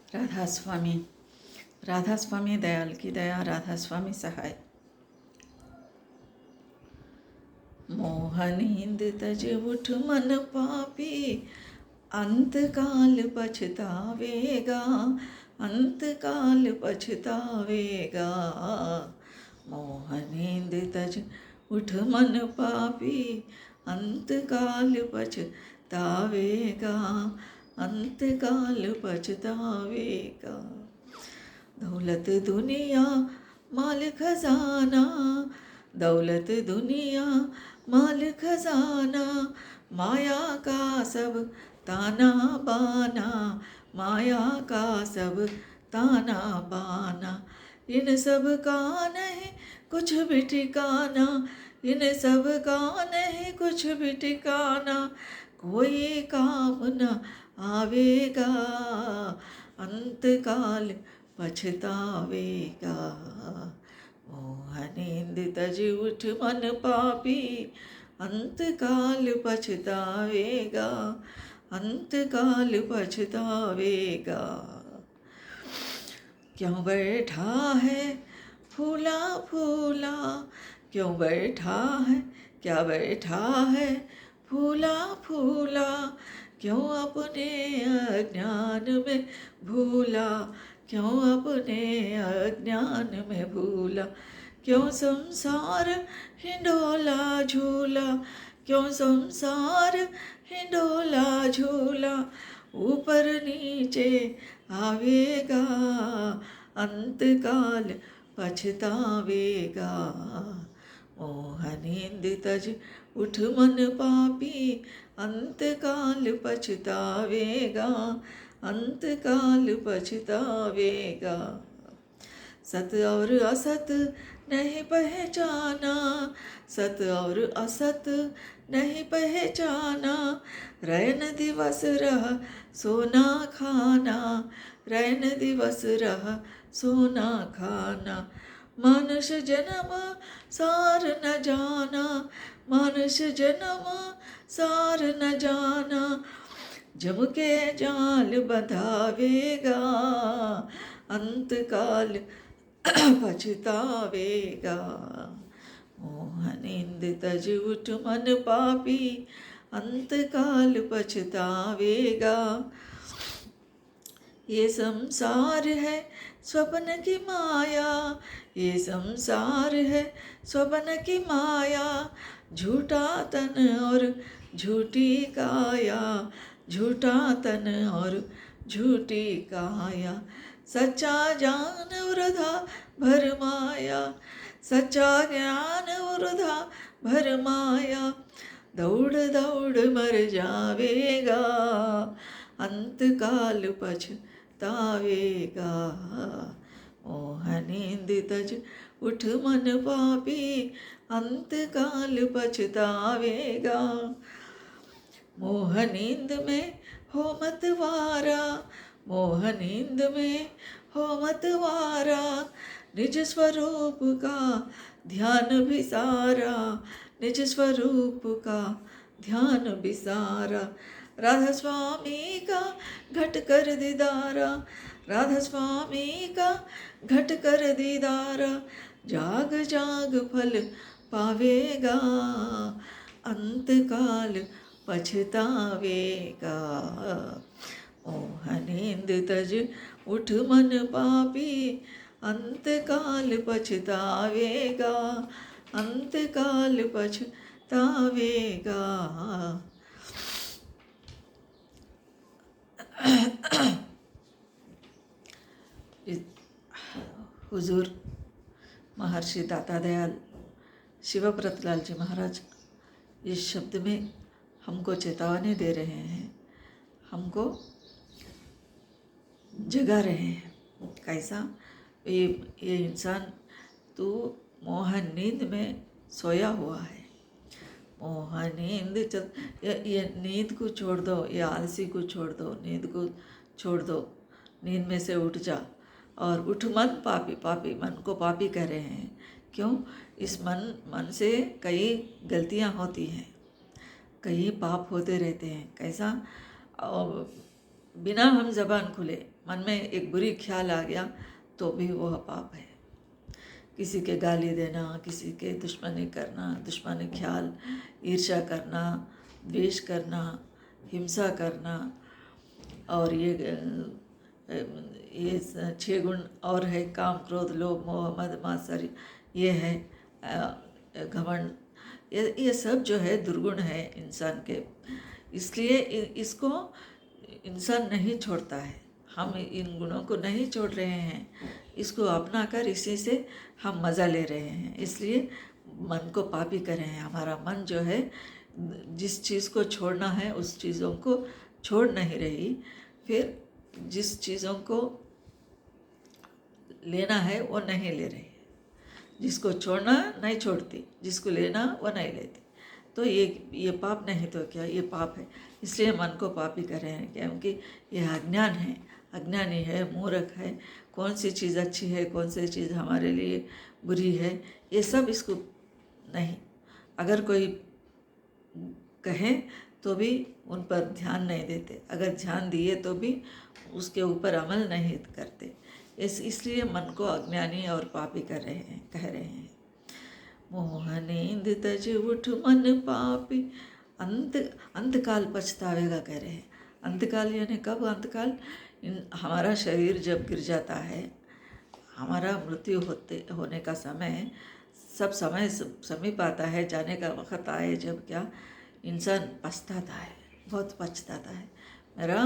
राधा स्वामी, राधा स्वामी दयाल की दया, राधा स्वामी सहाय। मोहनींद तज उठ मन पापी, अंतकाल पछतावेगा, अंतकाल पछतावेगा। मोहनींद तज उठ मन पापी, अंतकाल पछतावेगा, अंतकाल पछतावेगा। दौलत दुनिया माल खजाना, दौलत दुनिया माल खजाना, माया का सब ताना बाना, माया का सब ताना बाना। इन सब का नहीं कुछ भी ठिकाना, इन सब का नहीं कुछ भी ठिकाना। कोई काम न आवेगा, अंतकाल पछतावेगा। मोहनींद तज उठ मन पापी, अंतकाल पछतावेगा, अंतकाल पछतावेगा। क्यों बैठा है फूला फूला, क्यों बैठा है, क्या बैठा है फूला फूला। क्यों अपने अज्ञान में भूला, क्यों अपने अज्ञान में भूला। क्यों संसार हिंडोला झूला, क्यों संसार हिंडोला झूला। ऊपर नीचे आवेगा, अंतकाल पछतावेगा। मोहनींद तज उठ मन पापी, अंतकाल पछतावेगा, अंतकाल पछतावेगा। सत और असत नहीं पहचाना, सत और असत नहीं पहचाना। रैन दिवस रह सोना खाना, रैन दिवस रह सोना खाना। मनुष्य जन्म सार न जाना, मनुष्य जन्म सार न जाना। जम के जाल बंधावेगा, अंतकाल पछतावेगा। मोहनींद तज उठ मन पापी, अंतकाल पछतावेगा। ये संसार है स्वप्न की माया, ये संसार है स्वप्न की माया। झूठा तन और झूठी काया, झूठा तन और झूठी काया। सच्चा ज्ञान वृथा भरमाया, सच्चा ज्ञान वृथा भरमाया। दौड़ दौड़ मर जावेगा, अंतकाल पछतावेगा। मोहनींद तज उठ मन पापी, अंतकाल पछतावेगा। मोहनींद में हो मतवारा, मोहनींद में हो मतवारा। निज स्वरूप का ध्यान बिसारा, निज स्वरूप का ध्यान बिसारा। राधा स्वामी का घट कर दीदारा, राधा स्वामी का घट कर दीदारा। जाग जाग फल पावेगा, अंतकाल पछतावेगा। मोहनींद तज उठ मन पापी, अंतकाल पछतावेगा, अंतकाल पछतावेगा। हुजूर महर्षि दाता दयाल शिवव्रतलाल जी महाराज इस शब्द में हमको चेतावनी दे रहे हैं, हमको जगा रहे हैं। कैसा? ये इंसान तू मोहन नींद में सोया हुआ है। मोहन नींद ये नींद को छोड़ दो, ये आलसी को छोड़ दो, नींद को छोड़ दो, नींद में से उठ जा और उठ मन पापी। पापी मन को पापी कह रहे हैं। क्यों? इस मन से कई गलतियां होती हैं, कई पाप होते रहते हैं। कैसा? बिना हम जबान खुले मन में एक बुरी ख्याल आ गया तो भी वह पाप है। किसी के गाली देना, किसी के दुश्मनी करना, दुश्मनी ख्याल, ईर्ष्या करना, द्वेष करना, हिंसा करना, और ये 6 गुण और है, काम, क्रोध, लोभ, मोह, मद, मात्सर्य, ये है घमंड, ये सब जो है दुर्गुण है इंसान के। इसलिए इसको इंसान नहीं छोड़ता है। हम इन गुणों को नहीं छोड़ रहे हैं, इसको अपना कर इसी से हम मज़ा ले रहे हैं। इसलिए मन को पापी कर रहे हैं। हमारा मन जो है जिस चीज़ को छोड़ना है उस चीज़ों को छोड़ नहीं रही, फिर जिस चीज़ों को लेना है वो नहीं ले रही, जिसको छोड़ना नहीं छोड़ती, जिसको लेना वो नहीं लेती। तो ये पाप नहीं तो क्या, ये पाप है। इसलिए मन को पापी कर रहे हैं, क्योंकि ये अज्ञान है, अज्ञानी है, मूर्ख है। कौन सी चीज़ अच्छी है, कौन सी चीज़ हमारे लिए बुरी है, ये सब इसको नहीं। अगर कोई कहे तो भी उन पर ध्यान नहीं देते, अगर ध्यान दिए तो भी उसके ऊपर अमल नहीं करते। इसलिए मन को अज्ञानी और पापी कर रहे हैं, कह रहे हैं। मोह नींद तज उठ मन पापी, अंतकाल पछतावेगा कह रहे हैं। अंतकाल यानी कब? अंतकाल हमारा शरीर जब गिर जाता है, हमारा मृत्यु होने का समय, सब समय समीप आता है, जाने का वक्त आए जब क्या इंसान पछताता है, बहुत पछताता है। मेरा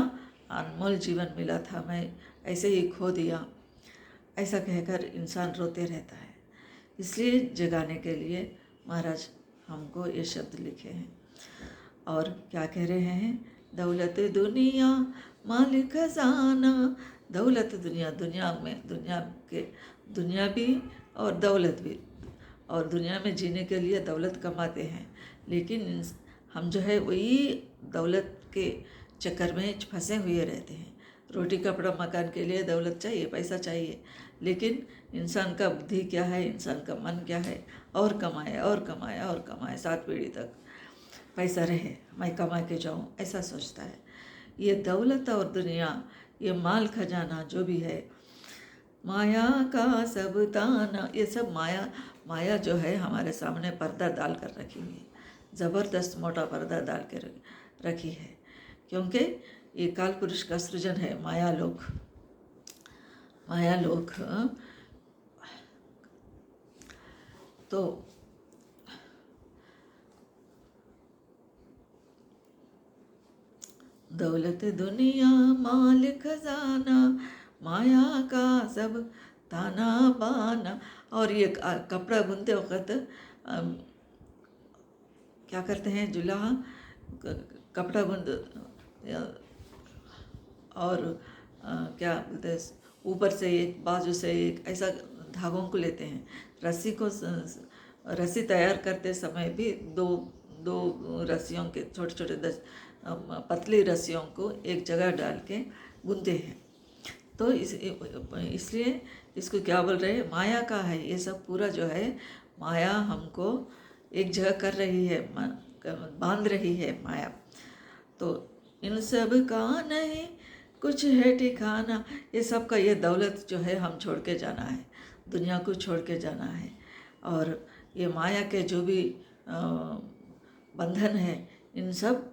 अनमोल जीवन मिला था, मैं ऐसे ही खो दिया, ऐसा कहकर इंसान रोते रहता है। इसलिए जगाने के लिए महाराज हमको ये शब्द लिखे हैं। और क्या कह रहे हैं? दौलत दुनिया माल खजाना, दौलत दुनिया, दुनिया भी और दौलत भी, और दुनिया में जीने के लिए दौलत कमाते हैं, लेकिन हम जो है वही दौलत के चक्कर में फंसे हुए रहते हैं। रोटी कपड़ा मकान के लिए दौलत चाहिए, पैसा चाहिए, लेकिन इंसान का बुद्धि क्या है, इंसान का मन क्या है? और कमाए और कमाए और कमाए, 7 पीढ़ी तक पैसा रहे, मैं कमा के जाऊँ, ऐसा सोचता है। ये दौलत और दुनिया, ये माल खजाना जो भी है, माया का सब ताना, ये सब माया जो है हमारे सामने पर्दा डाल कर रखी हुई है, ज़बरदस्त मोटा पर्दा डाल के रखी है, क्योंकि ये काल पुरुष का सृजन है। माया लोक तो दौलत दुनिया माल खजाना, माया का सब ताना बाना। और ये कपड़ा बुनते वक्त क्या करते हैं? जुल्हा कपड़ा बुन और क्या बोलते हैं, ऊपर से एक, बाजू से एक, ऐसा धागों को लेते हैं। रस्सी तैयार करते समय भी दो रस्सियों के छोटे छोटे 10 पतली रस्सियों को एक जगह डाल के बुनते हैं। तो इसलिए इसको क्या बोल रहे हैं? माया का है ये सब पूरा जो है। माया हमको एक जगह कर रही है, बांध रही है माया। तो इन सब का नहीं कुछ है ठिकाना, ये सब का, ये दौलत जो है हम छोड़ के जाना है, दुनिया को छोड़ के जाना है। और ये माया के जो भी बंधन है, इन सब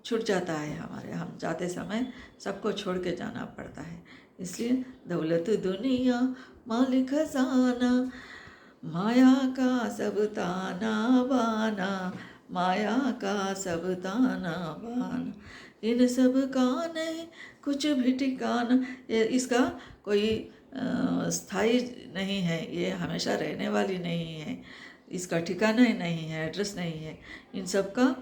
छूट जाता है हमारे। हम जाते समय सबको छोड़ के जाना पड़ता है। इसलिए दौलत दुनिया माल खजाना, माया का सब ताना बाना, माया का सब ताना बाना, इन सब का नहीं कुछ भी ठिकाना। ये इसका कोई स्थायी नहीं है, ये हमेशा रहने वाली नहीं है, इसका ठिकाना ही नहीं है, एड्रेस नहीं है। इन सब का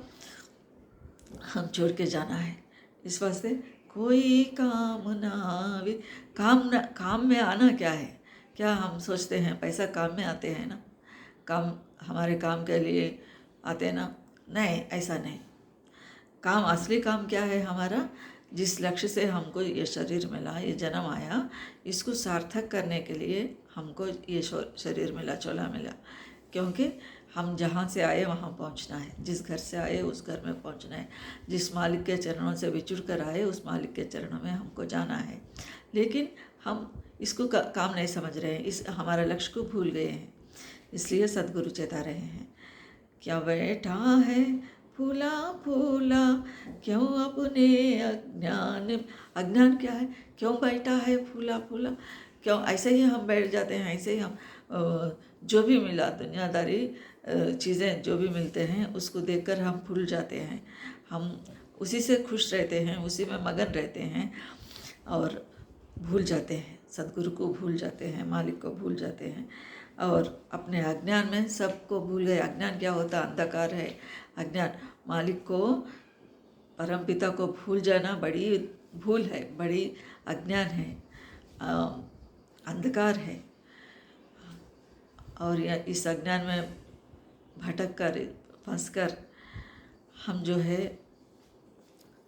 हम छोड़ के जाना है। इस वास्ते कोई काम ना आवे। काम में आना क्या है? क्या हम सोचते हैं पैसा काम में आते हैं ना, काम हमारे काम के लिए आते ना? नहीं, ऐसा नहीं। काम, असली काम क्या है हमारा? जिस लक्ष्य से हमको ये शरीर मिला, ये जन्म आया, इसको सार्थक करने के लिए हमको ये शरीर मिला, चोला मिला। क्योंकि हम जहाँ से आए वहाँ पहुँचना है, जिस घर से आए उस घर में पहुँचना है, जिस मालिक के चरणों से विचुर कर आए उस मालिक के चरणों में हमको जाना है। लेकिन हम इसको काम नहीं समझ रहे हैं, इस हमारा लक्ष्य को भूल गए हैं। इसलिए सद्गुरु चेता रहे हैं, क्या बैठा है फूला फूला क्यों अपने अज्ञान। अज्ञान क्या है, क्यों बैठा है फूला फूला, क्यों ऐसे ही हम बैठ जाते हैं, ऐसे ही हम जो भी मिला दुनियादारी चीज़ें जो भी मिलते हैं उसको देखकर हम भूल जाते हैं, हम उसी से खुश रहते हैं, उसी में मगन रहते हैं और भूल जाते हैं, सद्गुरु को भूल जाते हैं, मालिक को भूल जाते हैं और अपने अज्ञान में सबको भूल गए। अज्ञान क्या होता, अंधकार है अज्ञान। मालिक को, परमपिता को भूल जाना बड़ी भूल है, बड़ी अज्ञान है, अंधकार है। और इस अज्ञान में भटक कर फंस कर हम जो है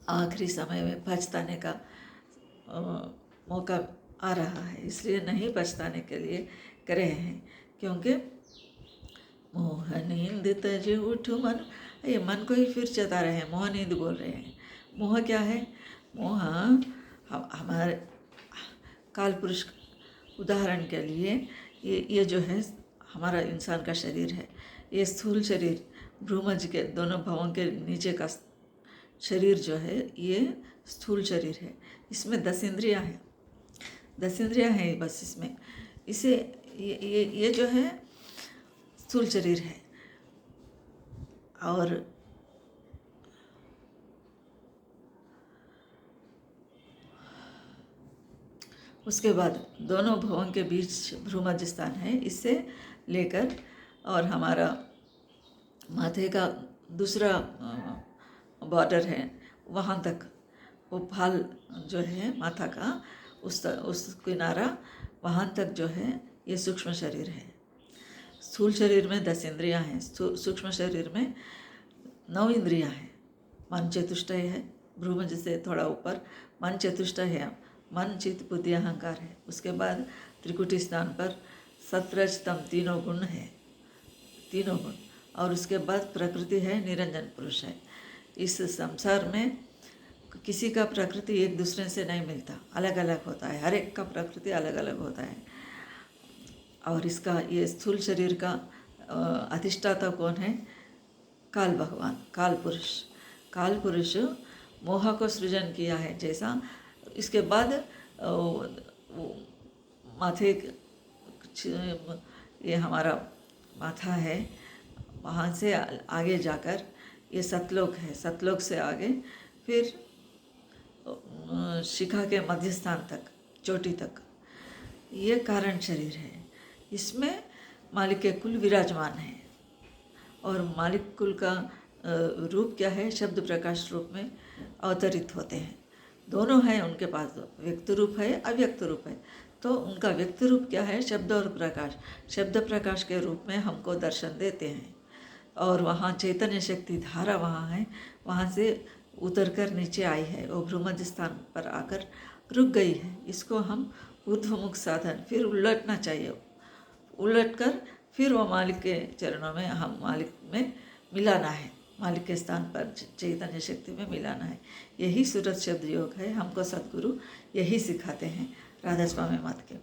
आखिरी समय में पछताने का मौका आ रहा है। इसलिए नहीं पछताने के लिए कर रहे हैं, क्योंकि मोह नींद तज उठ मन, ये मन को ही फिर चेता रहे हैं, मोह नींद बोल रहे हैं। मोह क्या है, मोह हमारे काल पुरुष, उदाहरण के लिए ये जो है हमारा इंसान का शरीर है, ये स्थूल शरीर भ्रूमज के दोनों भवों के नीचे का शरीर जो है ये स्थूल शरीर है। इसमें 10 इंद्रियां हैं, 10 इंद्रियां हैं बस इसमें। इसे ये जो है स्थूल शरीर है। और उसके बाद दोनों भवों के बीच भ्रूमज स्थान है, इससे लेकर और हमारा माथे का दूसरा बॉर्डर है वहाँ तक, वो फाल जो है माथा का उस किनारा वहाँ तक जो है ये सूक्ष्म शरीर है। स्थूल शरीर में 10 इंद्रियां हैं, सूक्ष्म शरीर में 9 इंद्रियां हैं। मन चतुष्टय है, भ्रूमज से थोड़ा ऊपर मन चतुष्टय है, मन चित्त बुद्धि अहंकार है। उसके बाद त्रिकुटी स्थान पर सत्रज तम तीनों गुण है, तीनों गुण। और उसके बाद प्रकृति है, निरंजन पुरुष है। इस संसार में किसी का प्रकृति एक दूसरे से नहीं मिलता, अलग अलग होता है, हर एक का प्रकृति अलग अलग होता है। और इसका ये स्थूल शरीर का अधिष्ठाता कौन है, काल भगवान, काल पुरुष। काल पुरुष मोह को सृजन किया है जैसा। इसके बाद माथे, ये हमारा माथा है, वहाँ से आगे जाकर ये सतलोक है, सतलोक से आगे फिर शिखा के मध्य स्थान तक, चोटी तक, ये कारण शरीर है। इसमें मालिक के कुल विराजमान है। और मालिक कुल का रूप क्या है, शब्द प्रकाश रूप में अवतरित होते हैं। दोनों हैं उनके पास, व्यक्त रूप है, अव्यक्त रूप है। तो उनका व्यक्त रूप क्या है, शब्द और प्रकाश। शब्द प्रकाश के रूप में हमको दर्शन देते हैं। और वहाँ चैतन्य शक्ति धारा वहाँ है, वहाँ से उतर कर नीचे आई है, वो भ्रूमज स्थान पर आकर रुक गई है। इसको हम ऊर्ध्वमुख साधन, फिर उलटना चाहिए, उलट कर फिर वो मालिक के चरणों में, हम मालिक में मिलाना है, मालिक के स्थान पर चैतन्य शक्ति में मिलाना है। यही सूरत शब्द योग है, हमको सद्गुरु यही सिखाते हैं राधा स्वामी मत के।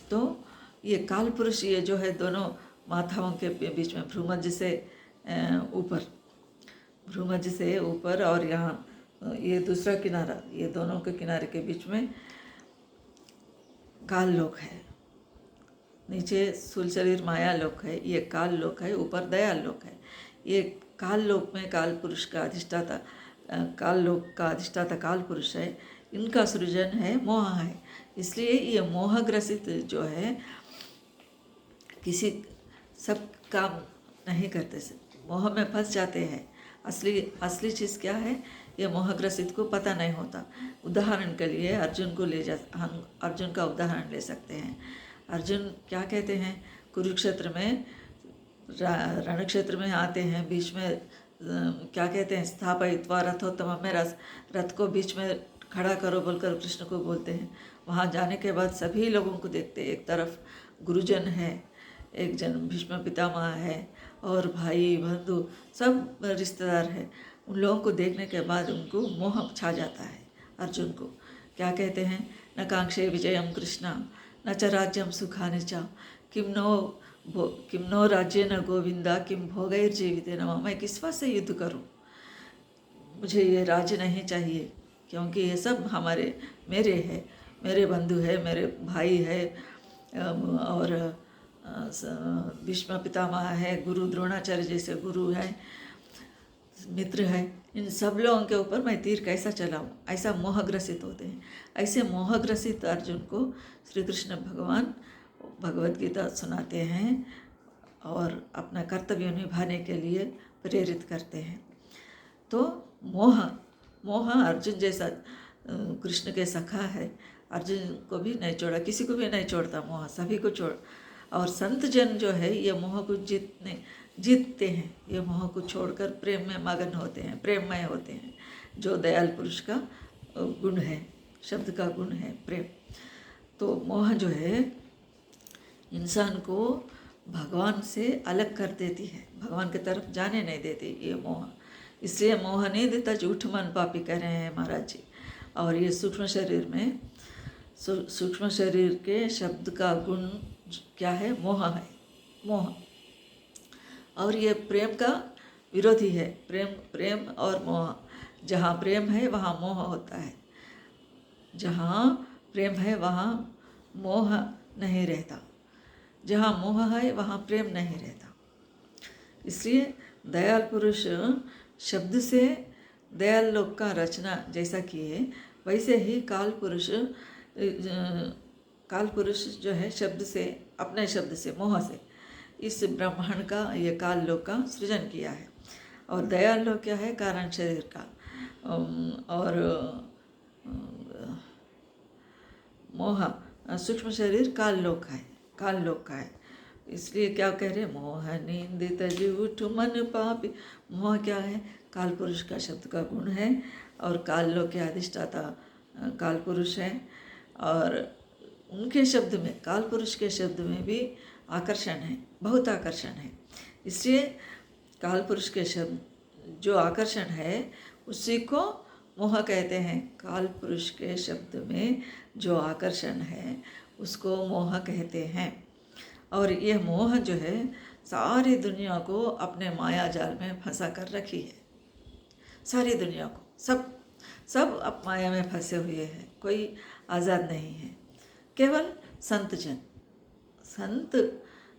तो ये काल पुरुष, ये जो है दोनों माथाओं के बीच में भ्रूमज से ऊपर, भ्रूमज से ऊपर, और यहाँ ये दूसरा किनारा, ये दोनों के किनारे के बीच में काल लोक है। नीचे स्थूल शरीर माया लोक है, ये काल लोक है, ऊपर दयाल लोक है। ये काल लोक में काल पुरुष का अधिष्ठाता, काल लोक का अधिष्ठाता काल पुरुष है। इनका सृजन है, मोह है। इसलिए ये मोहग्रसित जो है किसी सब काम नहीं करते, मोह में फंस जाते हैं। असली चीज़ क्या है, ये मोहग्रसित को पता नहीं होता। उदाहरण के लिए अर्जुन को हम अर्जुन का उदाहरण ले सकते हैं। अर्जुन क्या कहते हैं, कुरुक्षेत्र में, रण क्षेत्र में आते हैं, बीच में क्या कहते हैं, स्थापयित्वा रथोत्तम में, रथ को बीच में खड़ा करो बोलकर कृष्ण को बोलते हैं। वहाँ जाने के बाद सभी लोगों को देखते, एक तरफ गुरुजन है, एक जन भीष्म पितामह है, और भाई बंधु सब रिश्तेदार हैं, उन लोगों को देखने के बाद उनको मोह छा जाता है। अर्जुन को क्या कहते हैं, न कांक्षे विजयम कृष्णा न च राज्यम सुखानि च किम नो राज्य न गोविंदा किम भोगैर्जीविते नमः। मैं किस बात से युद्ध करूं, मुझे ये राज्य नहीं चाहिए, क्योंकि ये सब मेरे हैं, मेरे बंधु है, मेरे भाई है, और भीष्म पितामह है, गुरु द्रोणाचार्य जैसे गुरु है, मित्र है, इन सब लोगों के ऊपर मैं तीर कैसा चलाऊं, ऐसा मोहग्रसित होते हैं। ऐसे मोहग्रसित अर्जुन को श्री कृष्ण भगवान भगवद गीता सुनाते हैं और अपना कर्तव्य निभाने के लिए प्रेरित करते हैं। तो मोह अर्जुन जैसा कृष्ण के सखा है, अर्जुन को भी नहीं छोड़ा, किसी को भी नहीं छोड़ता मोह, सभी को छोड़। और संत जन जो है ये मोह को जीतते हैं, ये मोह को छोड़कर प्रेम में मगन होते हैं, प्रेममय होते हैं, जो दयाल पुरुष का गुण है, शब्द का गुण है प्रेम। तो मोह जो है इंसान को भगवान से अलग कर देती है, भगवान की तरफ जाने नहीं देती ये मोह। इसलिए मोह नहीं देता, झूठ मन पापी कह रहे हैं महाराज जी। और ये सूक्ष्म शरीर में सूक्ष्म शरीर के शब्द का गुण क्या है, मोह है, मोह। और ये प्रेम का विरोधी है, प्रेम और मोह। जहाँ प्रेम है वहाँ मोह होता है, जहाँ प्रेम है वहाँ मोह नहीं रहता, जहाँ मोह है वहाँ प्रेम नहीं रहता। इसलिए दयाल पुरुष शब्द से दयाल लोक का रचना जैसा किए, वैसे ही काल पुरुष जो है शब्द से, अपने शब्द से, मोह से इस ब्रह्मांड का, ये काल लोक का सृजन किया है। और दयाल लोक क्या है, कारण शरीर का, और मोह सूक्ष्म शरीर काल लोक है, काल लोक का है। इसलिए क्या कह रहे, मोह निंदित झूठ मन पापी। मोह क्या है, काल पुरुष का शब्द का गुण है, और काल लोक के अधिष्ठाता काल पुरुष है। और उनके शब्द में, काल पुरुष के शब्द में भी आकर्षण है, बहुत आकर्षण है। इसलिए काल पुरुष के शब्द जो आकर्षण है उसी को मोह कहते हैं। काल पुरुष के शब्द में जो आकर्षण है उसको मोह कहते हैं। और यह मोह जो है सारी दुनिया को अपने माया जाल में फंसा कर रखी है, सारी दुनिया को, सब अब माया में फंसे हुए हैं, कोई आज़ाद नहीं है। केवल संत जन,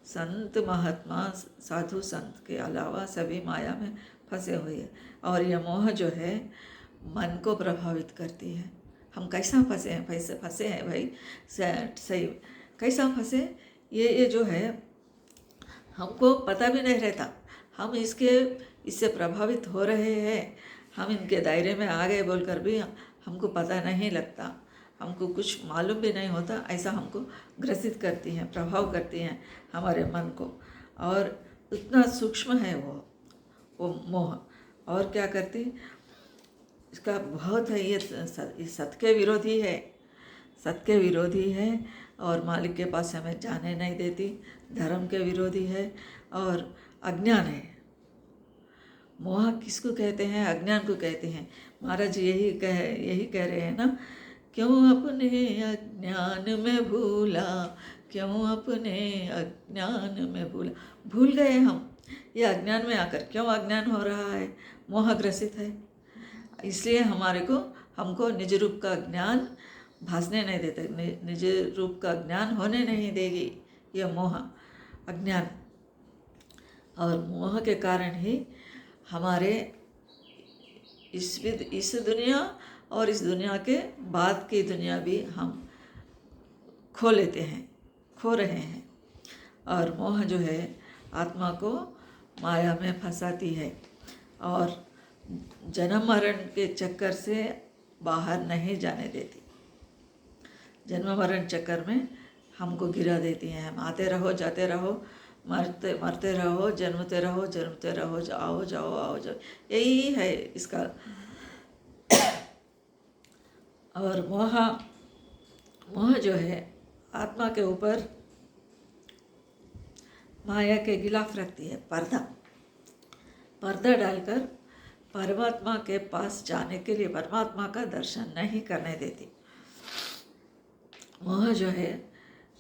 संत महात्मा साधु संत के अलावा सभी माया में फंसे हुए हैं। और यह मोह जो है मन को प्रभावित करती है। हम कैसा फंसे हैं, फंसे हैं भाई, सही कैसा फंसे, ये जो है हमको पता भी नहीं रहता। हम इससे प्रभावित हो रहे हैं, हम इनके दायरे में आ गए बोलकर भी हमको पता नहीं लगता, हमको कुछ मालूम भी नहीं होता। ऐसा हमको ग्रसित करती हैं, प्रभाव करती हैं हमारे मन को। और इतना सूक्ष्म है वो मोह। और क्या करती, इसका बहुत है, ये सत्य के विरोधी है, सत्य के विरोधी है, और मालिक के पास हमें जाने नहीं देती, धर्म के विरोधी है, और अज्ञान है। मोह किसको कहते हैं, अज्ञान को कहते हैं। महाराज यही कह रहे हैं ना, क्यों अपने अज्ञान में भूला, क्यों अपने अज्ञान में भूला। भूल गए हम, ये अज्ञान में आकर क्यों अज्ञान हो रहा है, मोह ग्रसित है। इसलिए हमको निज रूप का ज्ञान भासने नहीं देते, निज रूप का ज्ञान होने नहीं देगी ये मोह, अज्ञान। और मोह के कारण ही हमारे इस दुनिया और इस दुनिया के बाद की दुनिया भी हम खो रहे हैं। और मोह जो है आत्मा को माया में फंसाती है, और जन्म मरण के चक्कर से बाहर नहीं जाने देती। जन्म मरण चक्कर में हमको गिरा देती हैं। हम आते रहो, जाते रहो, मरते रहो, जन्मते रहो, आओ जाओ, यही है इसका। और मोह जो है आत्मा के ऊपर माया के खिलाफ रखती है, पर्दा। पर्दा डालकर परमात्मा के पास जाने के लिए, परमात्मा का दर्शन नहीं करने देती। मोह जो है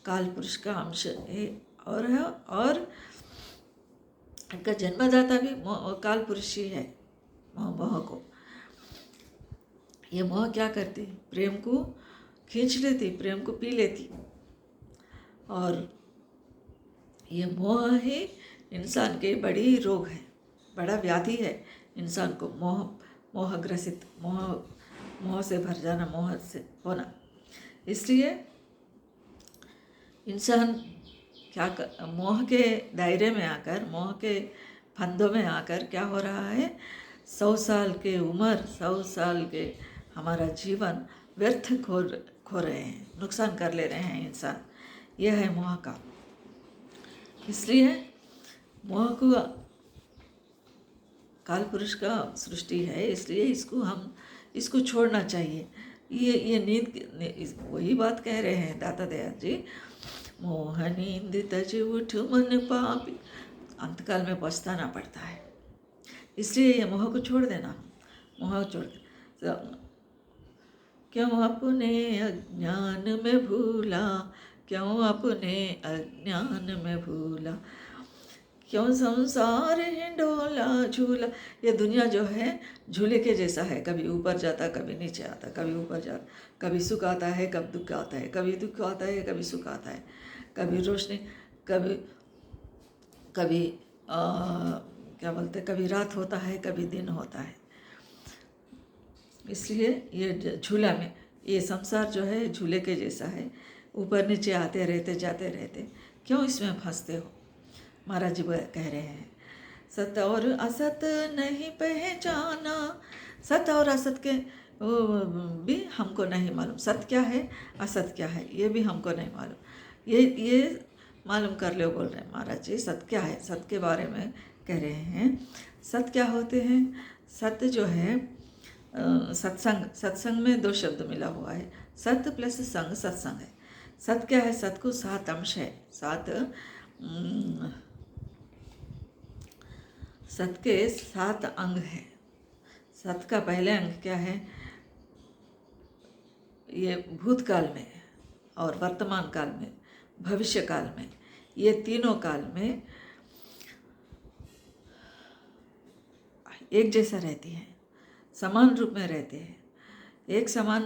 काल पुरुष का अंश है, और इनका जन्मदाता भी काल पुरुष ही है। मोह को, ये मोह क्या करती, प्रेम को खींच लेती, प्रेम को पी लेती। और ये मोह ही इंसान के बड़ी रोग है, बड़ा व्याधि है इंसान को। मोह ग्रसित, मोह से भर जाना, मोह से होना। इसलिए इंसान मोह के दायरे में आकर, मोह के फंदों में आकर क्या हो रहा है, 100 साल के उम्र, 100 साल के हमारा जीवन व्यर्थ खो रहे हैं, नुकसान कर ले रहे हैं इंसान। यह है मोह का। इसलिए मोह को काल पुरुष का सृष्टि है, इसलिए इसको छोड़ना चाहिए। ये नींद, वही बात कह रहे हैं दाता दयाल जी, मोह नींद तज उठ मन पापी। अंतकाल में पछताना पड़ता है, इसलिए ये मोह को छोड़ देना। मोह छोड़ दे। क्यों अपने अज्ञान में भूला, क्यों अपने अज्ञान में भूला, क्यों संसार हिंडोला झूला। ये दुनिया जो है झूले के जैसा है, कभी ऊपर जाता, कभी नीचे आता, कभी ऊपर जाता, कभी सुख आता है, कभी दुख आता है, कभी दुख आता है, कभी सुख आता है, कभी रोशनी, कभी क्या बोलते, कभी रात होता है, कभी दिन होता है। इसलिए ये झूला में, ये संसार जो है झूले के जैसा है, ऊपर नीचे आते रहते, जाते रहते, क्यों इसमें फंसते हो। महाराज जी कह रहे हैं, सत और असत नहीं पहचाना। सत और असत के भी हमको नहीं मालूम, सत क्या है, असत क्या है, ये भी हमको नहीं मालूम। ये मालूम कर लो, बोल रहे हैं महाराज जी। सत क्या है, सत के बारे में कह रहे हैं। सत क्या होते हैं, सत्य जो है सत्संग में 2 शब्द मिला हुआ है, सत्य प्लस संग, सत्संग है। सत क्या है, सत को 7 अंश है, 7 सत के 7 अंग है। सत का पहले अंग क्या है, ये भूतकाल में और वर्तमान काल में, भविष्य काल में, ये तीनों काल में एक जैसा रहती है, समान रूप में रहते हैं, एक समान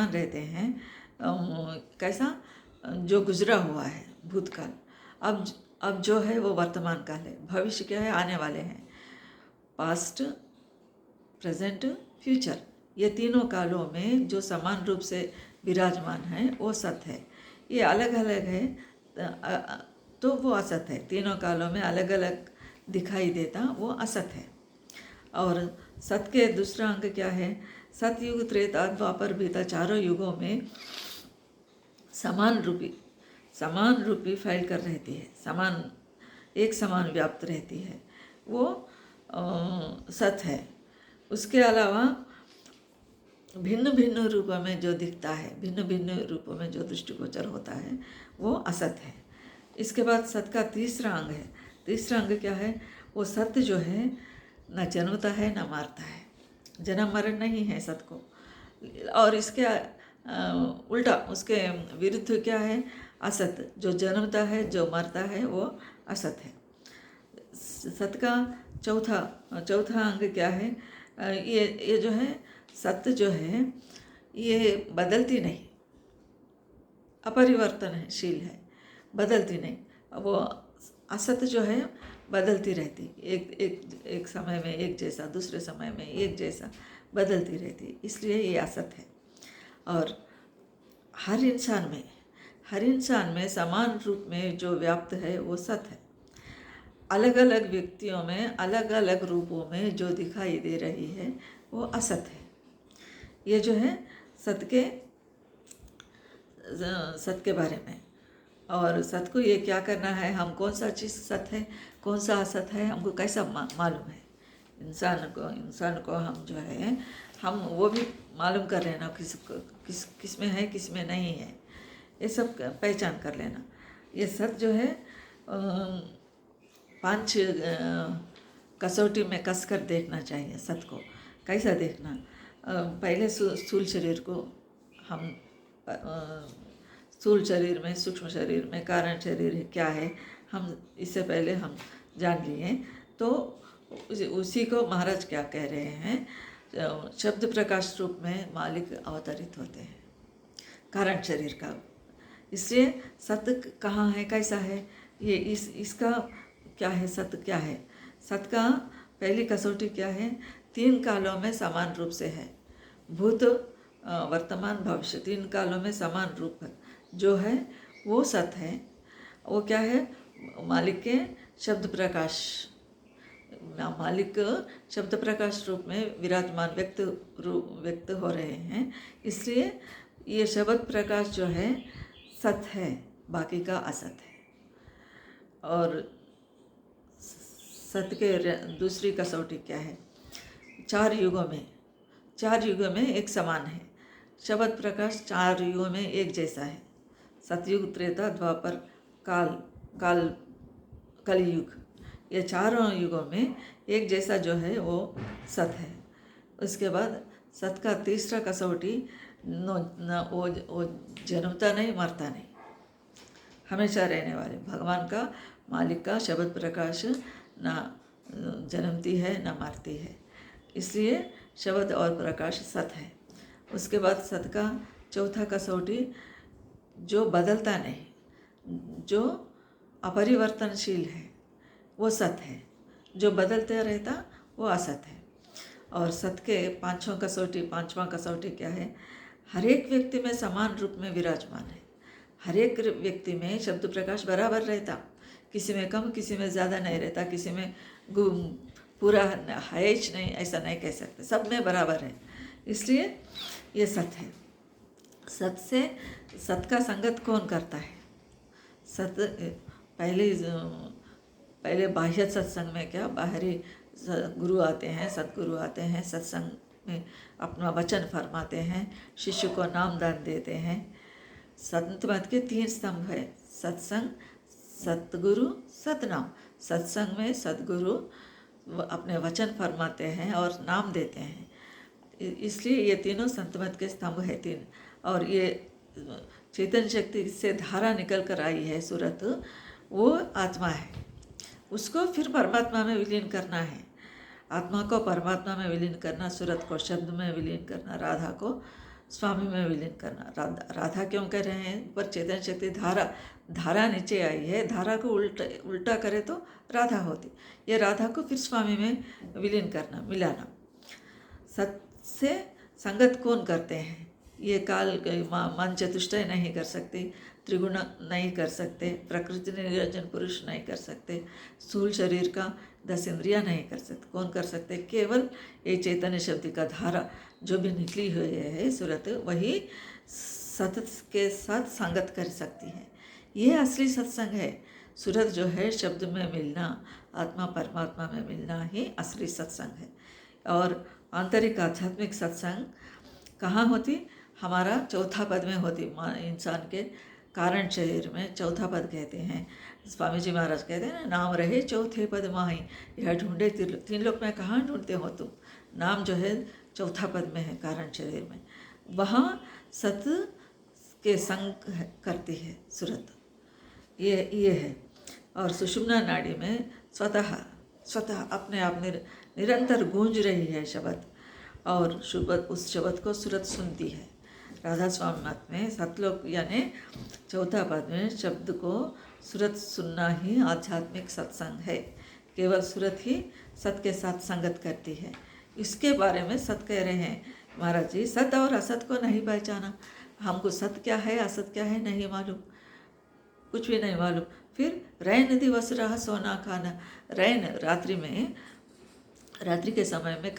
रहते हैं। कैसा, जो गुजरा हुआ है भूतकाल, अब जो है वो वर्तमान काल है, भविष्य क्या है, आने वाले हैं, पास्ट, प्रेजेंट, फ्यूचर। ये तीनों कालों में जो समान रूप से विराजमान है वो सत है। ये अलग अलग है तो वो असत है। तीनों कालों में अलग अलग दिखाई देता वो असत है। और सत के दूसरा अंग क्या है, सतयुग, त्रेता, द्वापर, बीता, चारों युगों में समान रूपी फैल कर रहती है, एक समान व्याप्त रहती है, वो सत है। उसके अलावा भिन्न भिन्न रूपों में जो दिखता है, भिन्न भिन्न रूपों में जो दृष्टिगोचर होता है, वो असत है। इसके बाद सत का तीसरा अंग है। तीसरा अंग क्या है, वो सत्य जो है न जन्मता है न मारता है, जन्म मरण नहीं है सत को। और इसके उल्टा, उसके विरुद्ध क्या है, असत, जो जन्मता है, जो मरता है, वो असत है। सत का चौथा अंग क्या है, ये जो है सत्य जो है ये बदलती नहीं, अपरिवर्तनशील है, बदलती नहीं। वो असत्य जो है बदलती रहती, एक समय में एक जैसा, दूसरे समय में एक जैसा बदलती रहती, इसलिए ये असत है। और हर इंसान में समान रूप में जो व्याप्त है वो सत है। अलग अलग व्यक्तियों में अलग अलग रूपों में जो दिखाई दे रही है वो असत है। ये जो है सत के बारे में। और सत को ये क्या करना है, हम कौन सा चीज़ सत है, कौन सा असत है, हमको कैसा मालूम है। इंसान को हम जो है, हम वो भी मालूम कर लेना, किस में है, किस में नहीं है, ये सब पहचान कर लेना। ये सत जो है पांच कसौटी में कस कर देखना चाहिए सत को। कैसा देखना? पहले स्थूल शरीर को हम स्थूल शरीर में, सूक्ष्म शरीर में कारण शरीर क्या है हम इससे पहले हम जान लिए। तो उसी को महाराज क्या कह रहे हैं, शब्द प्रकाश रूप में मालिक अवतरित होते हैं कारण शरीर का। इसलिए सत्य कहाँ है, कैसा है, ये इसका क्या है, सत्य क्या है? सत्य का पहली कसौटी क्या है? 3 कालों में समान रूप से है। भूत, वर्तमान, भविष्य 3 कालों में समान रूप जो है वो सत्य है। वो क्या है? मालिक के शब्द प्रकाश, मालिक शब्द प्रकाश रूप में विराजमान व्यक्त हो रहे हैं। इसलिए ये शब्द प्रकाश जो है सत्य है, बाकी का असत है। और सत्य के दूसरी कसौटी क्या है? 4 युगों में एक समान है। शब्द प्रकाश 4 युगों में एक जैसा है। सतयुग, त्रेता, द्वापर, कलयुग, ये 4 युगों में एक जैसा जो है वो सत है। उसके बाद सत का तीसरा कसौटी वो जन्मता नहीं, मरता नहीं, हमेशा रहने वाले भगवान का, मालिक का शब्द प्रकाश ना जन्मती है ना मरती है। इसलिए शब्द और प्रकाश सत है। उसके बाद सत का चौथा कसौटी जो बदलता नहीं, जो अपरिवर्तनशील है वो सत है। जो बदलते रहता वो असत है। और सत के पांचवा कसौटी क्या है? हर एक व्यक्ति में समान रूप में विराजमान है। हर एक व्यक्ति में शब्द प्रकाश बराबर रहता, किसी में कम, किसी में ज़्यादा नहीं रहता, किसी में पूरा है ही नहीं, ऐसा नहीं कह सकते, सब में बराबर है। इसलिए ये सत है। सत का संगत कौन करता है? पहले बाह्य सत्संग में क्या, बाहरी गुरु आते हैं, सतगुरु आते हैं, सत्संग में अपना वचन फरमाते हैं, शिष्य को नाम दान देते हैं। संत मत के 3 स्तंभ है, सत्संग, सतगुरु, सतनाम। सत्संग में सतगुरु अपने वचन फरमाते हैं और नाम देते हैं, इसलिए ये तीनों संत मत के स्तंभ है 3। और ये चेतन शक्ति से धारा निकल कर आई है सूरत, वो आत्मा है, उसको फिर परमात्मा में विलीन करना है। आत्मा को परमात्मा में विलीन करना, सूरत को शब्द में विलीन करना, राधा को स्वामी में विलीन करना। राधा क्यों कह रहे हैं? पर चेतन शक्ति धारा नीचे आई है, धारा को उल्टा करे तो राधा होती, ये राधा को फिर स्वामी में विलीन करना, मिलाना। सत से संगत कौन करते हैं? ये काल मन चतुष्टय नहीं कर सकते, त्रिगुण नहीं कर सकते, प्रकृति निरंजन पुरुष नहीं कर सकते, स्थूल शरीर का 10 इंद्रियां नहीं कर सकते। कौन कर सकते? केवल ये चैतन्य शब्द का धारा जो भी निकली हुई है सूरत, वही सत के साथ संगत कर सकती है। ये असली सत्संग है। सूरत जो है शब्द में मिलना, आत्मा परमात्मा में मिलना ही असली सत्संग है। और आंतरिक आध्यात्मिक सत्संग कहाँ होती? हमारा चौथा पद में होती। इंसान के कारण शरीर में चौथा पद कहते हैं। स्वामी जी महाराज कहते हैं ना, नाम रहे चौथे पद माही, यह ढूंढे 3 लोक में, कहाँ ढूंढते हो तुम? नाम जो है चौथा पद में है कारण शरीर में, वहाँ सत के संग करती है सूरत, ये है। और सुषुम्ना नाड़ी में स्वतः अपने आप निरंतर गूंज रही है शब्द, और उस शब्द को सूरत सुनती है। राधा स्वामी मत में सतलोक यानी चौथा पद में शब्द को सूरत सुनना ही आध्यात्मिक सत्संग है। केवल सूरत ही सत के साथ संगत करती है। इसके बारे में सत कह रहे हैं महाराज जी, सत और असत को नहीं पहचाना। हमको सत क्या है असत क्या है नहीं मालूम, कुछ भी नहीं मालूम। फिर रैन दिवस रहा सोना खाना, रैन रात्रि के समय में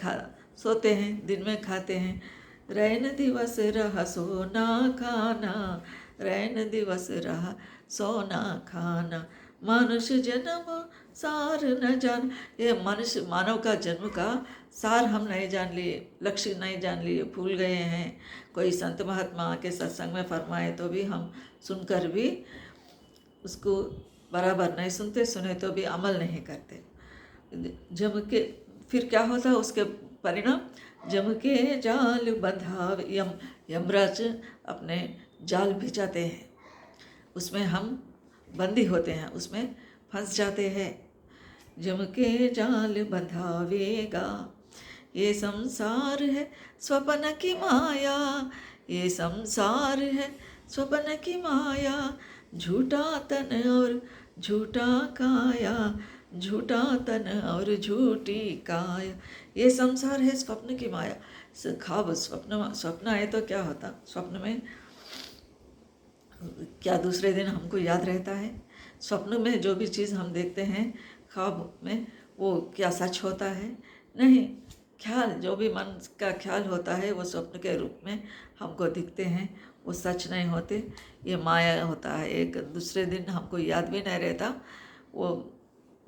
सोते हैं, दिन में खाते हैं। रैन दिवस रहा सोना खाना, रैन दिवस रहा सोना खाना, मनुष्य जन्म सार न जान। ये मनुष्य मानव का जन्म का सार हम नहीं जान लिए, लक्ष्य नहीं जान लिए, भूल गए हैं। कोई संत महात्मा के सत्संग में फरमाए तो भी हम सुनकर भी उसको बराबर नहीं सुनते, सुने तो भी अमल नहीं करते। जम के फिर क्या होता है उसके परिणाम? जम के जाल बंधा, यमराज अपने जाल भिजाते हैं, उसमें हम बंदी होते हैं, उसमें फंस जाते हैं। जम के जाल बंधावेगा, ये संसार है स्वप्न की माया, ये संसार है स्वप्न की माया, झूठा तन और झूठा काया, झूठा तन और झूठी काया। ये संसार है स्वप्न की माया। ख्वाब स्वप्न आए तो क्या होता? स्वप्न में क्या दूसरे दिन हमको याद रहता है? स्वप्न में जो भी चीज़ हम देखते हैं ख्वाब में, वो क्या सच होता है? नहीं। ख्याल, जो भी मन का ख्याल होता है वो स्वप्न के रूप में हमको दिखते हैं, वो सच नहीं होते, ये माया होता है। एक दूसरे दिन हमको याद भी नहीं रहता, वो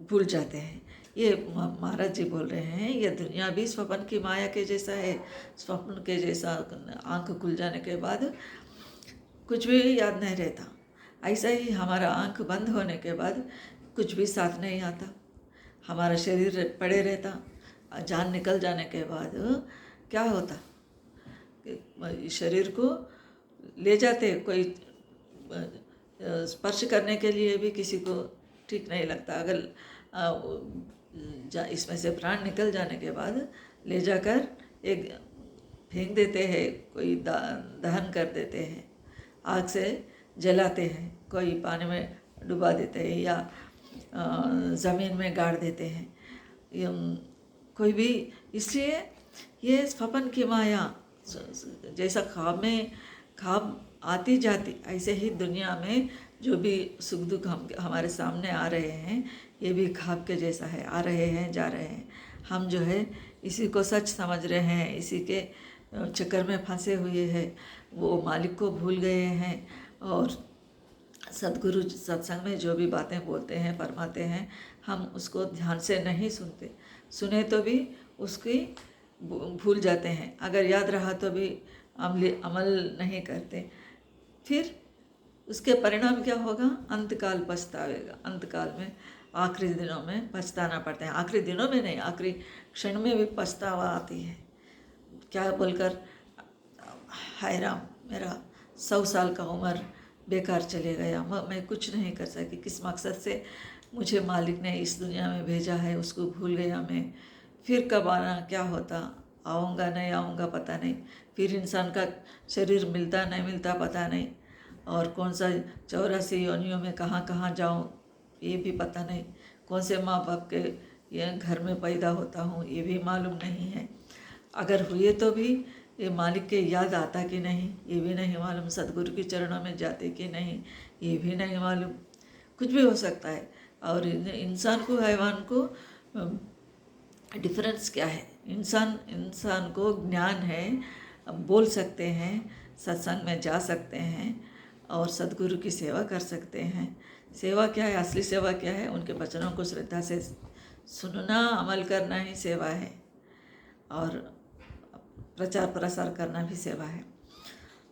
भूल जाते हैं। ये महाराज जी बोल रहे हैं, ये दुनिया भी स्वप्न की माया के जैसा है। स्वप्न के जैसा आंख खुल जाने के बाद कुछ भी याद नहीं रहता। ऐसा ही हमारा आंख बंद होने के बाद कुछ भी साथ नहीं आता, हमारा शरीर पड़े रहता। जान निकल जाने के बाद क्या होता? शरीर को ले जाते, कोई स्पर्श करने के लिए भी किसी को ठीक नहीं लगता। अगर इसमें से प्राण निकल जाने के बाद ले जाकर एक फेंक देते हैं, कोई दहन कर देते हैं, आग से जलाते हैं, कोई पानी में डुबा देते हैं या ज़मीन में गाड़ देते हैं, कोई भी। इसलिए ये स्वप्न की माया, जैसा ख्वाब आती जाती, ऐसे ही दुनिया में जो भी सुख दुख हमारे सामने आ रहे हैं, ये भी ख्वाब के जैसा है, आ रहे हैं जा रहे हैं। हम जो है इसी को सच समझ रहे हैं, इसी के चक्कर में फंसे हुए हैं, वो मालिक को भूल गए हैं। और सद्गुरु सत्संग में जो भी बातें बोलते हैं, फरमाते हैं, हम उसको ध्यान से नहीं सुनते, सुने तो भी उसकी भूल जाते हैं। अगर याद रहा तो भी अमल नहीं करते। फिर उसके परिणाम क्या होगा? अंतकाल पछतावेगा। अंतकाल में आखिरी दिनों में पछताना पड़ता है। आखिरी दिनों में नहीं, आखिरी क्षण में भी पछतावा आती है। क्या बोलकर, हाय राम, मेरा 100 साल का उम्र बेकार चले गया, मैं कुछ नहीं कर सकी, किस मकसद से मुझे मालिक ने इस दुनिया में भेजा है, उसको भूल गया मैं। फिर कब आना, क्या होता, आऊँगा नहीं आऊँगा पता नहीं, फिर इंसान का शरीर मिलता नहीं मिलता पता नहीं, और कौन सा 84 योनियों में कहाँ कहाँ जाऊँ ये भी पता नहीं, कौन से माँ बाप के ये घर में पैदा होता हूँ ये भी मालूम नहीं है। अगर हुए तो भी ये मालिक के याद आता कि नहीं ये भी नहीं मालूम, सद्गुरु के चरणों में जाते कि नहीं ये भी नहीं मालूम, कुछ भी हो सकता है। और इंसान को, हैवान को डिफरेंस क्या है? इंसान को ज्ञान है, बोल सकते हैं, सत्संग में जा सकते हैं और सद्गुरु की सेवा कर सकते हैं। सेवा क्या है? असली सेवा क्या है? उनके वचनों को श्रद्धा से सुनना, अमल करना ही सेवा है, और प्रचार प्रसार करना भी सेवा है।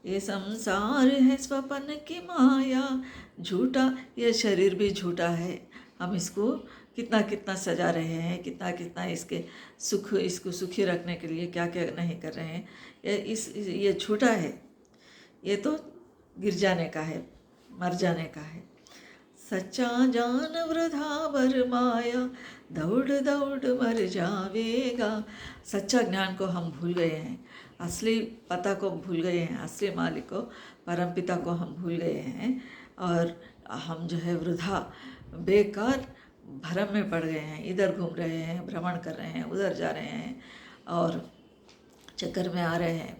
ये संसार है स्वप्न की माया, झूठा, ये शरीर भी झूठा है। हम इसको कितना कितना सजा रहे हैं, कितना कितना इसको सुखी रखने के लिए क्या क्या नहीं कर रहे हैं। ये झूठा है, ये तो गिर जाने का है, मर जाने का है। सच्चा जान वृथा बर माया, दौड़ दौड़ मर जावेगा। सच्चा ज्ञान को हम भूल गए हैं, असली पता को भूल गए हैं, असली मालिक को, परमपिता को हम भूल गए हैं, और हम जो है वृथा बेकार भ्रम में पड़ गए हैं। इधर घूम रहे हैं, भ्रमण कर रहे हैं, उधर जा रहे हैं और चक्कर में आ रहे हैं।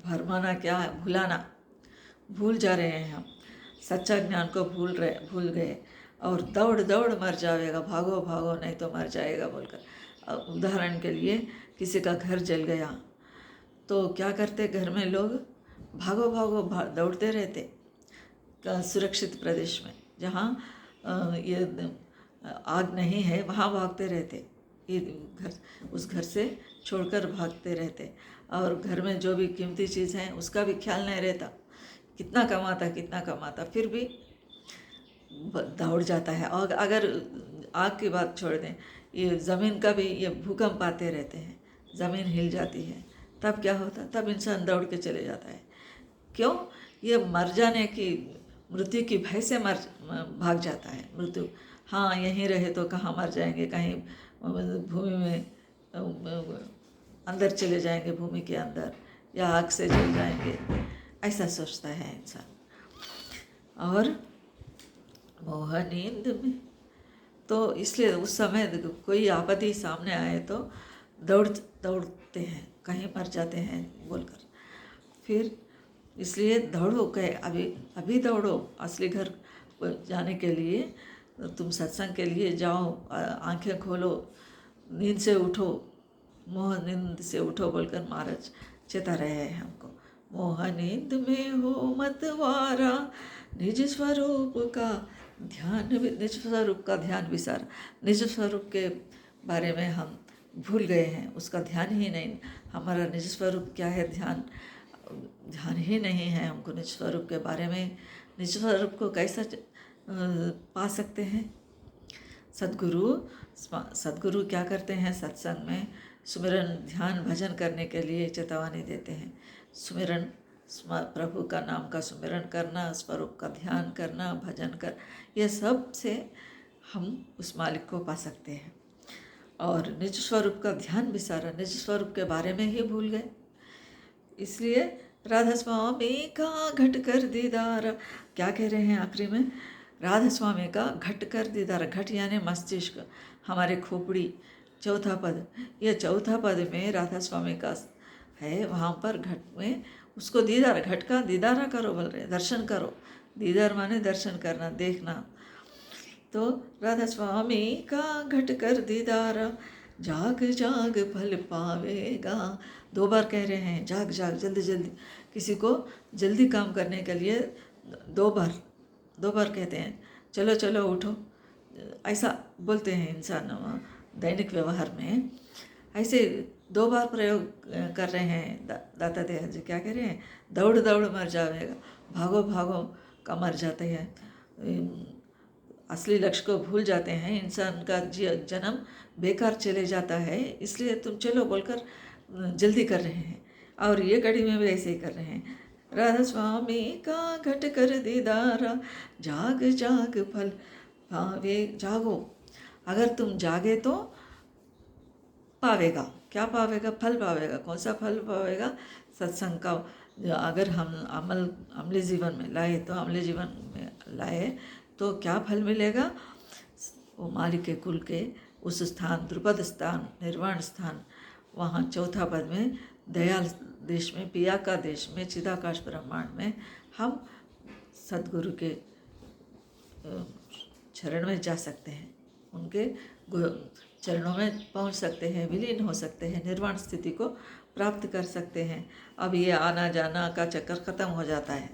भरमाना क्या है? भुलाना, भूल जा रहे हैं हम, सच्चा ज्ञान को भूल गए, और दौड़ दौड़ मर जाएगा, भागो भागो नहीं तो मर जाएगा बोलकर। उदाहरण के लिए किसी का घर जल गया तो क्या करते घर में लोग? भागो भागो दौड़ते रहते सुरक्षित प्रदेश में, जहाँ ये आग नहीं है वहाँ भागते रहते, ये उस घर से छोड़कर भागते रहते। और घर में जो भी कीमती चीज़ है उसका भी ख्याल नहीं रहता कितना कमाता फिर भी दौड़ जाता है। और अगर आग की बात छोड़ दें, ये ज़मीन का भी ये भूकंप आते रहते हैं, ज़मीन हिल जाती है, तब क्या होता, तब इंसान दौड़ के चले जाता है। क्यों? ये मर जाने की, मृत्यु की भय से भाग जाता है। मृत्यु, हाँ यहीं रहे तो कहाँ मर जाएंगे, कहीं भूमि में अंदर चले जाएंगे, भूमि के अंदर, या आग से जल जाएंगे, ऐसा सोचता है इंसान। और मोह नींद में, तो इसलिए उस समय कोई आपत्ति सामने आए तो दौड़ते हैं, कहीं मर जाते हैं बोलकर। फिर इसलिए दौड़ो, कहे अभी दौड़ो असली घर जाने के लिए। तुम सत्संग के लिए जाओ, आंखें खोलो, नींद से उठो, मोह नींद से उठो बोलकर महाराज चेता रहे हैं हमको। मोह नींद में हो मतवारा, निज स्वरूप का ध्यान, निज स्वरूप का ध्यान विसार। निज स्वरूप के बारे में हम भूल गए हैं, उसका ध्यान ही नहीं। हमारा निज स्वरूप क्या है, ध्यान ही नहीं है हमको निज स्वरूप के बारे में। निज स्वरूप को कैसा पा सकते हैं? सद्गुरु क्या करते हैं? सत्संग में सुमिरन, ध्यान, भजन करने के लिए चेतावनी देते हैं। सुमिरन, प्रभु का नाम का सुमिरन करना, स्वरूप का ध्यान करना, भजन कर, यह सब से हम उस मालिक को पा सकते हैं। और निज स्वरूप का ध्यान विसारा, निज स्वरूप के बारे में ही भूल गए। इसलिए राधा स्वामी का घट कर दीदार, क्या कह रहे हैं आखिरी में? राधा स्वामी का घट कर दीदार, घट यानी मस्तिष्क, हमारे खोपड़ी, चौथा पद। यह चौथा पद में राधा स्वामी का है, वहाँ पर घट में उसको दीदार, घट का दीदारा करो बोल रहे, दर्शन करो। दीदार माने दर्शन करना, देखना। तो राधा स्वामी का घट कर दीदारा, जाग जाग फल पावेगा। 2 बार कह रहे हैं, जाग जाग, जल्दी जल्दी। किसी को जल्दी काम करने के लिए 2 बार कहते हैं, चलो चलो उठो, ऐसा बोलते हैं इंसान दैनिक व्यवहार में। ऐसे 2 बार प्रयोग कर रहे हैं दाता दयाल जी। क्या कह रहे हैं? दौड़ दौड़ मर जाएगा, भागो भागो का मर जाते हैं, असली लक्ष्य को भूल जाते हैं, इंसान का जन्म बेकार चले जाता है। इसलिए तुम चलो बोलकर जल्दी कर रहे हैं। और ये कड़ी में भी ऐसे ही कर रहे हैं। राधा स्वामी का घट कर दीदारा, जाग जाग फल पावे। जागो, अगर तुम जागे तो पावेगा। क्या पावेगा? फल पावेगा। कौन सा फल पावेगा? सत्संग का। अगर हम अमली जीवन में लाए तो अमली जीवन में लाए तो क्या फल मिलेगा? वो मालिक के कुल के उस स्थान, द्रुपद स्थान, निर्वाण स्थान, वहाँ चौथा पद में दयाल देश में, पिया का देश में, चिदाकाश ब्रह्मांड में हम सद्गुरु के चरण में जा सकते हैं, उनके चरणों में पहुंच सकते हैं, विलीन हो सकते हैं, निर्वाण स्थिति को प्राप्त कर सकते हैं। अब ये आना जाना का चक्कर ख़त्म हो जाता है।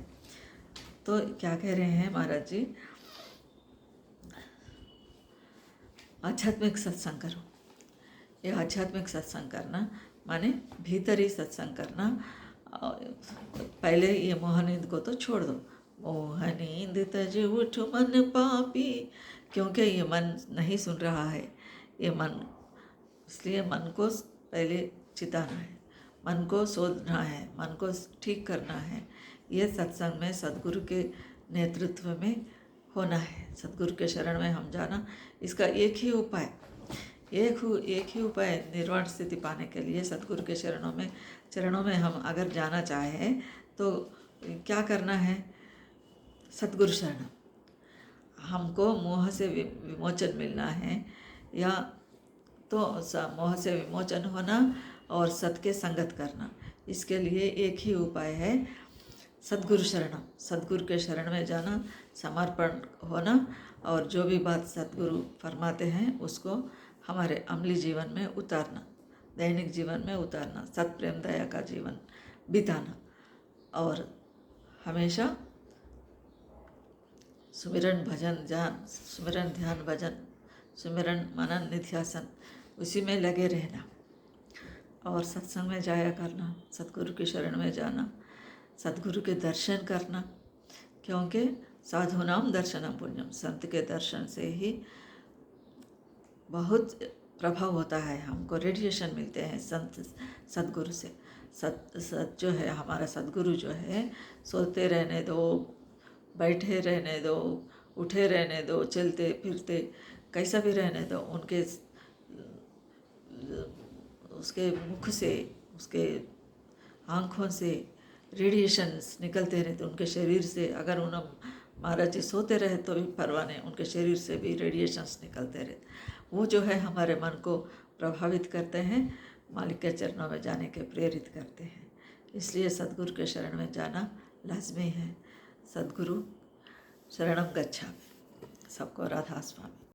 तो क्या कह रहे हैं महाराज जी? आध्यात्मिक सत्संग करो। ये आध्यात्मिक सत्संग करना माने भीतर ही सत्संग करना। पहले ये मोह नींद को तो छोड़ दो। मोह नींद तज उठ मन पापी, क्योंकि ये मन नहीं सुन रहा है, ये मन, इसलिए मन को पहले चिताना है, मन को शोधना है, मन को ठीक करना है। ये सत्संग में सद्गुरु के नेतृत्व में होना है, सद्गुरु के शरण में हम जाना। इसका एक ही उपाय निर्वाण स्थिति पाने के लिए सद्गुरु के चरणों में हम अगर जाना चाहें तो क्या करना है? सद्गुरु शरण। हमको मोह से विमोचन मिलना है, या तो मोह से विमोचन होना और सत के संगत करना। इसके लिए एक ही उपाय है, सद्गुरु शरण। सद्गुरु के शरण में जाना, समर्पण होना, और जो भी बात सद्गुरु फरमाते हैं उसको हमारे अमली जीवन में उतारना, दैनिक जीवन में उतारना, सत प्रेम दया का जीवन बिताना। और हमेशा सुमिरन ध्यान भजन, सुमिरन मनन निध्यासन, उसी में लगे रहना और सत्संग में जाया करना, सतगुरु की शरण में जाना, सद्गुरु के दर्शन करना, क्योंकि साधुनाम दर्शनम पुण्यम, संत के दर्शन से ही बहुत प्रभाव होता है, हमको रेडिएशन मिलते हैं संत सद्गुरु से। सत जो है हमारा सद्गुरु जो है, सोते रहने दो, बैठे रहने दो, उठे रहने दो, चलते फिरते कैसा भी रहने दो, उनके उसके मुख से, उसके आँखों से रेडिएशंस निकलते रहते उनके शरीर से। अगर उन्हें महाराज जी सोते रहे तो भी परवाह नहीं, उनके शरीर से भी रेडिएशंस निकलते रहते। वो जो है हमारे मन को प्रभावित करते हैं, मालिक के चरणों में जाने के प्रेरित करते हैं। इसलिए सद्गुरु के शरण में जाना लाजमी है। सद्गुरु शरणम गच्छामि। सबको राधा स्वामी।